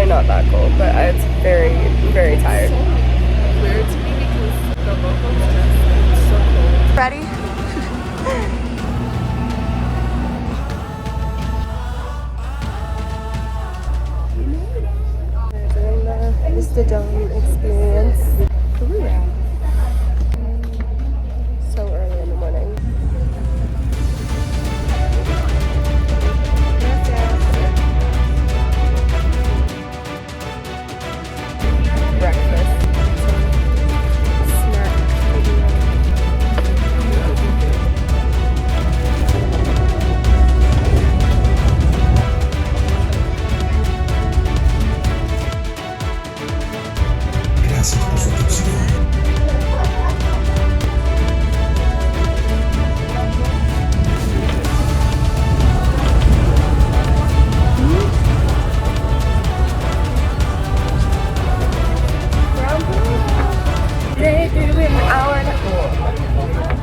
Not that cold, but it's very, very tired. Weird to me because the locals dress so cold. Ready? We're doing the Vista Dome experience. Peru Rail. So early in the morning.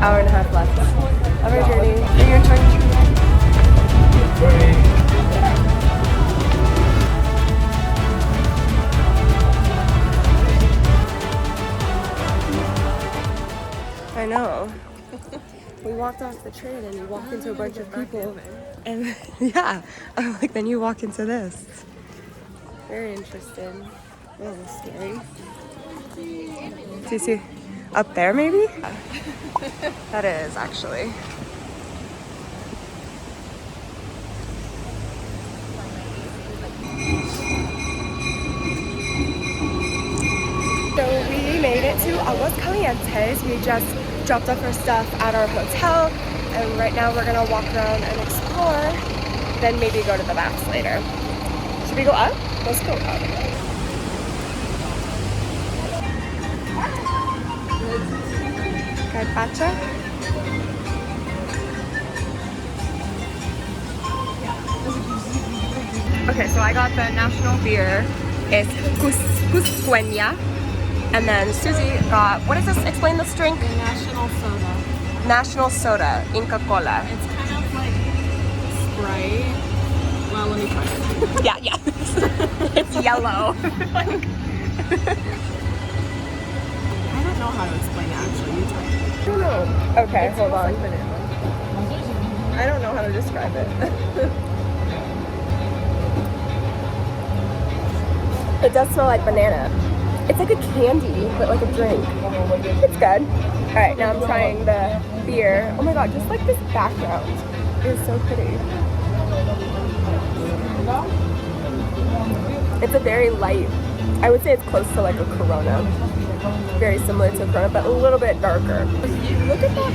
Hour and a half left of our journey. Are you enjoying the trip? I know. We walked off the train and you walked into a bunch of people. And yeah, I'm like, then you walk into this. Very interesting. A little scary. Do you see? Up there, maybe? That is, actually. So we made it to Aguas Calientes. We just dropped off our stuff at our hotel. And right now we're gonna walk around and explore. Then maybe go to the baths later. Should we go up? Let's go up. Carpaccio. Okay, so I got the national beer. It's Cusqueña. And then Susie got, what is this? Explain this drink. The national soda. National soda, Inca Cola. It's kind of like Sprite. Well, let me try it. Yeah. It's yellow. I don't know how to explain it actually. You try it. I don't know. Okay, It's hold on. like banana. I don't know how to describe it. It does smell like banana. It's like a candy, but like a drink. It's good. All right, now I'm trying the beer. Oh my god, just like this background is so pretty. It's a very light, I would say it's close to like a Corona. Very similar to a Corona, but a little bit darker. Look at that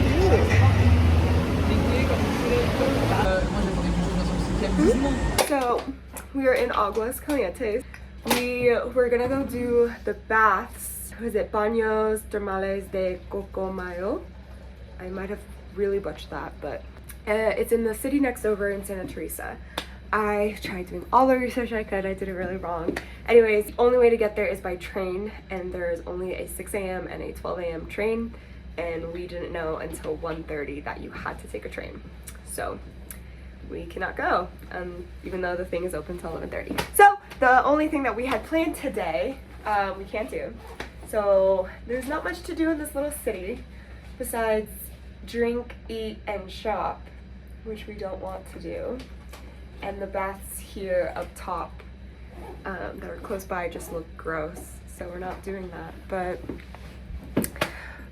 view. So, we are in Aguas Calientes. We were gonna go do the baths. Was it Baños Termales de Cocomayo? I might have really butchered that, but it's in the city next over in Santa Teresa. I tried doing all the research I could. I did it really wrong. Anyways, the only way to get there is by train, and there is only a 6 a.m. and a 12 a.m. train, and we didn't know until 1:30 that you had to take a train. So we cannot go, even though the thing is open till 11:30. So the only thing that we had planned today, we can't do. So there's not much to do in this little city besides drink, eat, and shop, which we don't want to do. And the baths here up top that are close by just look gross, so we're not doing that. But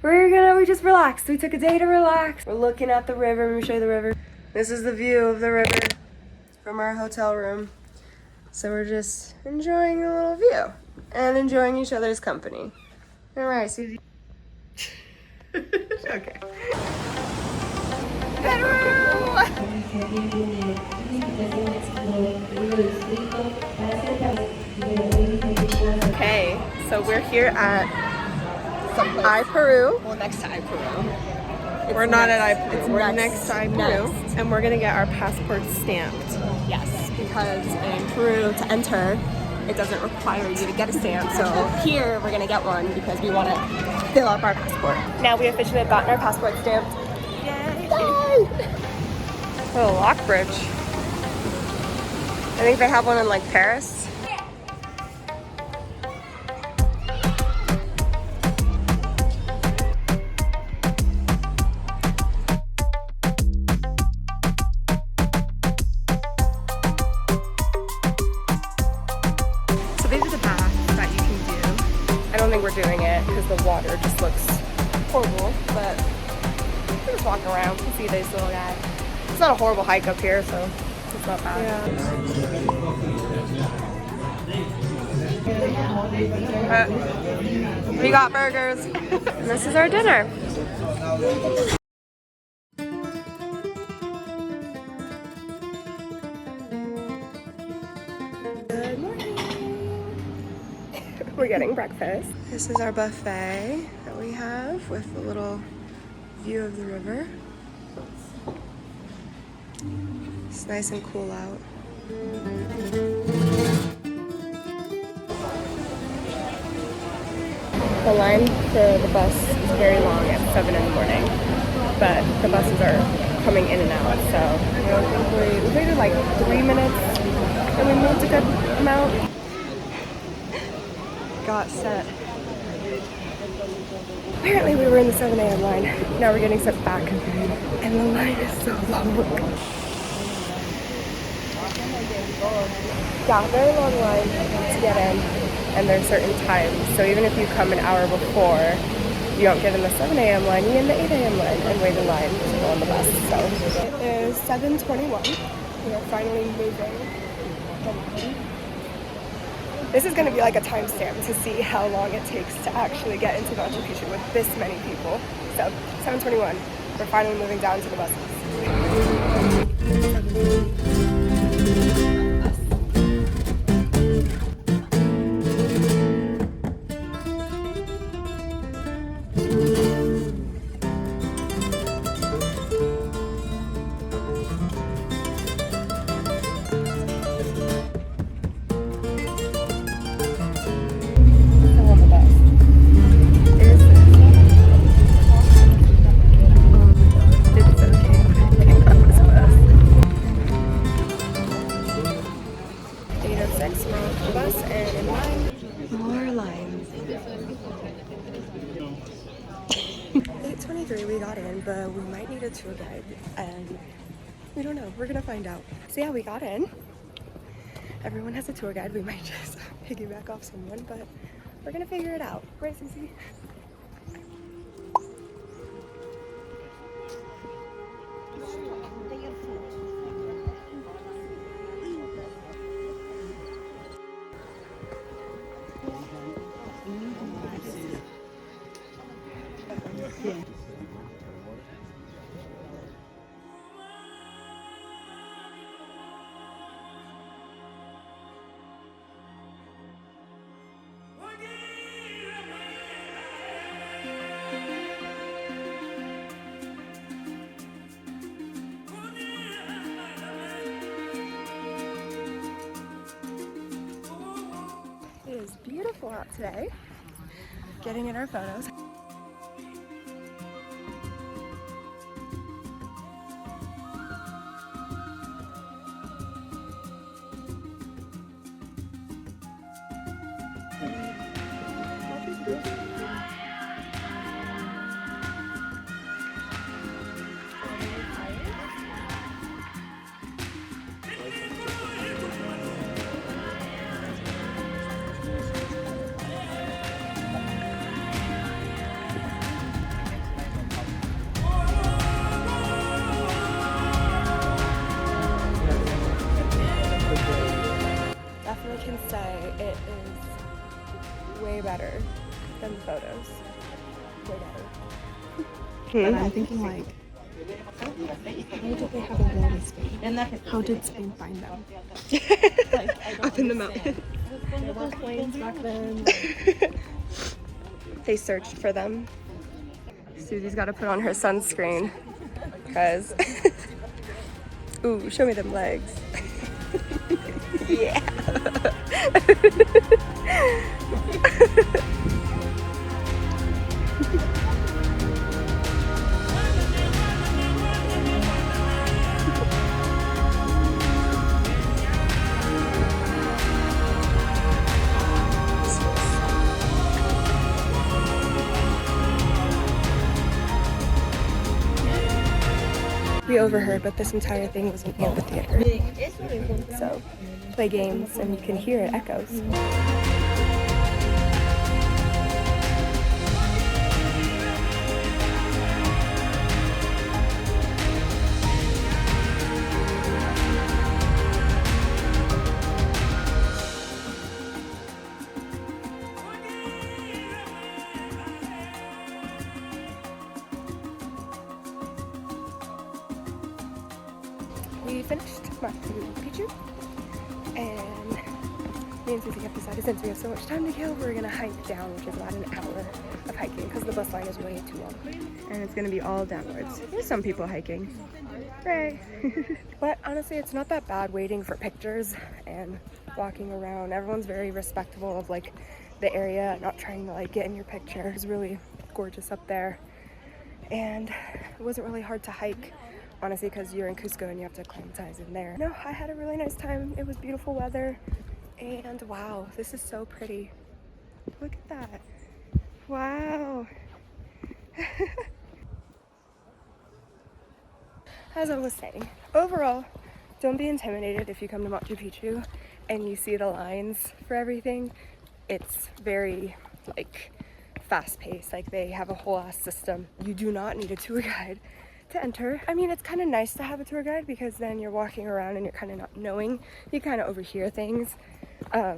we just relaxed. We took a day to relax. We're looking at the river. Let me show you the river. This is the view of the river from our hotel room. So we're just enjoying a little view and enjoying each other's company. All right, Susie. Okay. Peru! So we're here at Peru. Well, next to Peru. We're not at Peru. We're next to Peru, and we're gonna get our passports stamped. Yes, because in Peru to enter, it doesn't require you to get a stamp. So here we're gonna get one because we want to fill up our passport. Now we officially have gotten our passport stamped. Yay! Little lock bridge. I think they have one in like Paris. So these are the baths that you can do. I don't think we're doing it because the water just looks horrible, but we're just walking around to see this little guy. It's not a horrible hike up here, so it's not bad. We got burgers. And this is our dinner. Good morning. We're getting breakfast. This is our buffet that we have with a little view of the river. It's nice and cool out. The line for the bus is very long at 7 in the morning, but the buses are coming in and out, so I don't think we waited like 3 minutes and we moved a good amount. Got set. Apparently we were in the 7 a.m. line. Now we're getting sent back and the line is so long. Yeah, very long line to get in, and there's certain times. So even if you come an hour before, you don't get in the 7 a.m. line, you get in the 8 a.m. line and wait in line to go on the bus. So it is 7:21. We are finally moving the line. This is going to be like a timestamp to see how long it takes to actually get into Machu Picchu with this many people. So 7:21. We're finally moving down to the buses. More lines. 8:23 we got in, but we might need a tour guide, and we don't know. We're gonna find out. So yeah, we got in. Everyone has a tour guide. We might just piggyback off someone, but we're gonna figure it out. Right, Susie? It is beautiful out today. Getting in our photos. Definitely can say it is way better than the photos. Way better. And I'm thinking like, how did they have a wall in Spain? How did Spain find them? Up in the mountains. There were planes back then. They searched for them. Susie's got to put on her sunscreen because, ooh, show me them legs. Yeah. We overheard, but this entire thing was an amphitheater. So, play games and you can hear it echoes. We finished Machu Picchu, and me and Susie have decided since we have so much time to kill, we're gonna hike down, which is about an hour of hiking because the bus line is way too long. And it's gonna be all downwards. There's some people hiking. Hooray! But honestly, it's not that bad waiting for pictures and walking around. Everyone's very respectful of like the area, not trying to like get in your picture. It's really gorgeous up there. And it wasn't really hard to hike, honestly, because you're in Cusco and you have to acclimatize in there. No, I had a really nice time. It was beautiful weather. And wow, this is so pretty. Look at that. Wow. As I was saying, overall, don't be intimidated if you come to Machu Picchu and you see the lines for everything. It's very, like, fast-paced. Like, they have a whole ass system. You do not need a tour guide to enter. I mean, it's kind of nice to have a tour guide because then you're walking around and you're kind of not knowing. You kind of overhear things.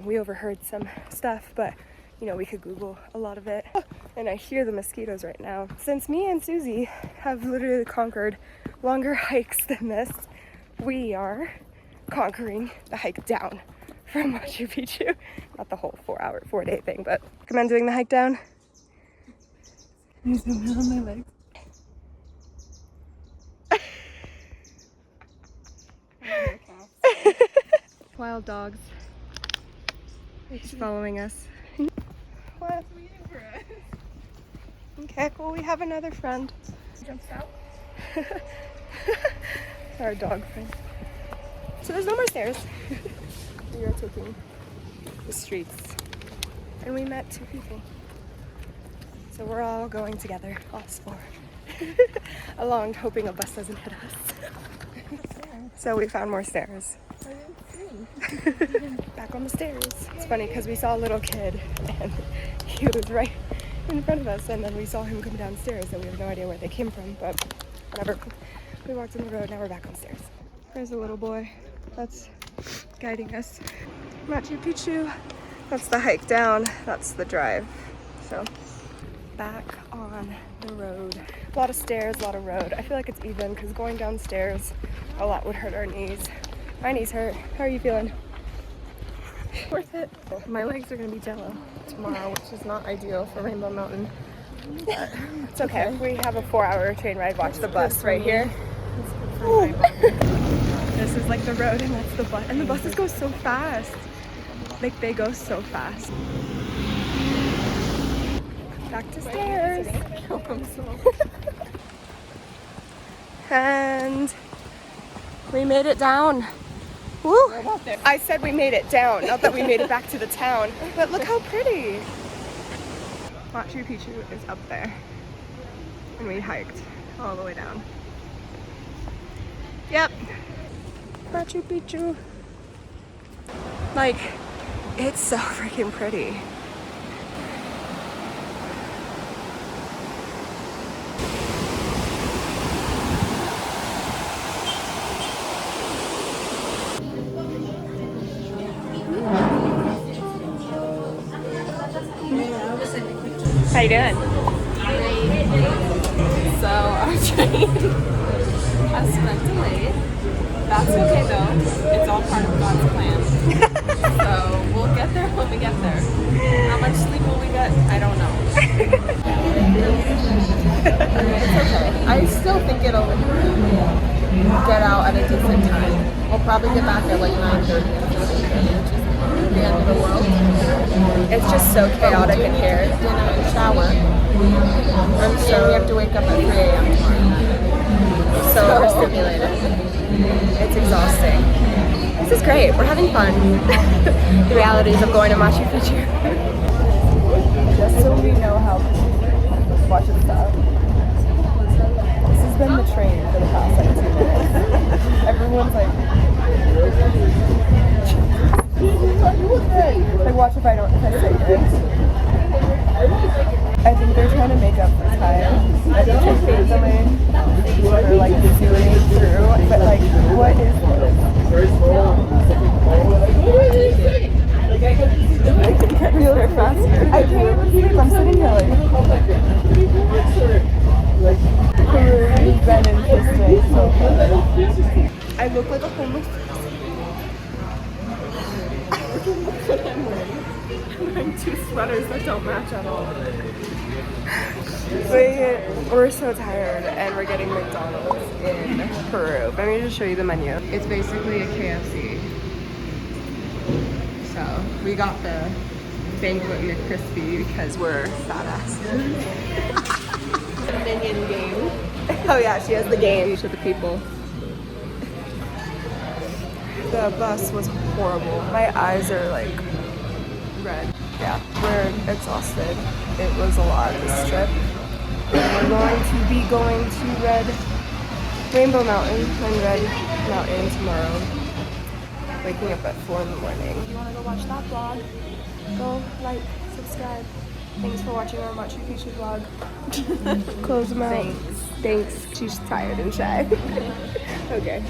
We overheard some stuff, but you know, we could Google a lot of it. And I hear the mosquitoes right now. Since me and Susie have literally conquered longer hikes than this, we are conquering the hike down from Machu Picchu. Not the whole 4-day thing, but recommend doing the hike down. You zoom in on my legs. Wild dogs. He's following us. What? Okay, well, we have another friend. Jumps out. Our dog friend. So there's no more stairs. We are taking the streets. And we met 2 people. So we're all going together, us 4. Along, hoping a bus doesn't hit us. So we found more stairs. Back on the stairs. It's funny because we saw a little kid and he was right in front of us, and then we saw him come downstairs and we have no idea where they came from, but whatever. We walked in the road, now we're back on stairs. There's a little boy that's guiding us. Machu Picchu, that's the hike down, that's the drive. So back on the road. A lot of stairs, a lot of road. I feel like it's even because going downstairs a lot would hurt our knees. My knees hurt. How are you feeling? Worth it. My legs are gonna be jello tomorrow, which is not ideal for Rainbow Mountain. But it's okay. We have a 4-hour train ride. Watch the bus right here. It's good for my body. This is like the road and that's the bus. And the buses go so fast. Like they go so fast. Back to stairs. And we made it down. Woo! I said we made it down, not that we made it back to the town. But look how pretty. Machu Picchu is up there. And we hiked all the way down. Yep. Machu Picchu. Like, it's so freaking pretty. How you doing? So our train has been delayed. That's okay though. It's all part of God's plan. So we'll get there when we get there. How much sleep will we get? I don't know. It's okay. I still think it'll get out at a decent time. We'll probably get back at like 9:30, which is the end of the world. It's just so chaotic in here. Dinner and shower. And so we have to wake up at 3 a.m. tomorrow. So overstimulated. It's exhausting. This is great. We're having fun. The realities of going to Machu Picchu. Just so we know how to watch it stop. This has been the train for the past like 2 minutes. Everyone's like watch if I say it. I think they're trying to make up for time. I think they're filming or like zooming through, but like what is this? I can't feel it faster. I can't even sleep. I'm sitting here like Peru has been interesting so far. I look like a homeless person. I'm wearing 2 sweaters that don't match at all. We're so tired and we're getting McDonald's in Peru. Let me just show you the menu. It's basically a KFC. So we got the banquet McCrispy because we're fat asses. Minion game. Oh yeah, she has the game. To the people. The bus was horrible. My eyes are like red. Yeah, we're exhausted. It was a lot this trip. And we're going to be going to Rainbow Mountain and Red Mountain tomorrow. Waking up at 4 in the morning. If you want to go watch that vlog, go like, subscribe. Thanks for watching our Machu Picchu vlog. Close them out. Thanks. She's tired and shy. Okay.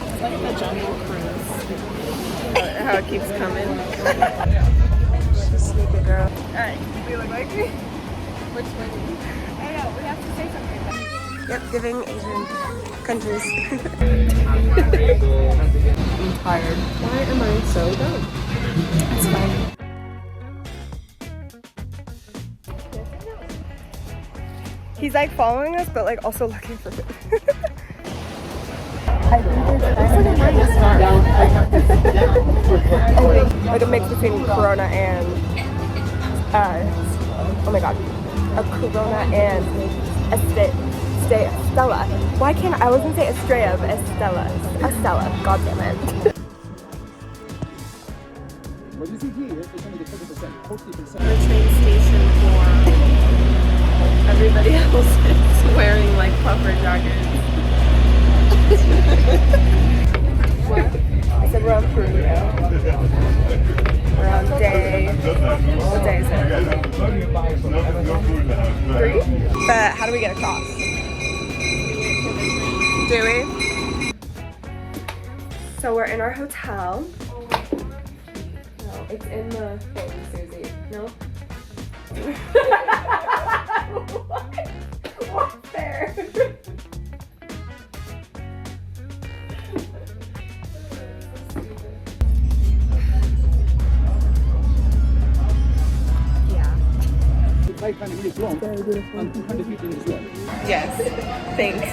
It's like the Jungle Cruise. How it keeps coming. She's sleepy girl. Alright, do you look like me? Which one? I know, we have to say something. Yep, giving Asian countries. I'm tired. Why am I so dumb? It's fine. He's like following us, but like also looking for it. Like a mix between Corona and oh my god, a Corona and Stella. Why can't I was gonna say Estrella, but Estella. God damn it. What you see here is only the 40%. 40%. The train station for everybody else is wearing like puffer jackets. What? I said we're on Peru Rail. We're on day. What day is it? 3? But how do we get across? Do we? So we're in our hotel. No, it's in the thing, Susie. No? What's there? Like 500 meters long and 200 feet in this water. Yes. Thanks.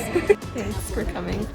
Thanks for coming.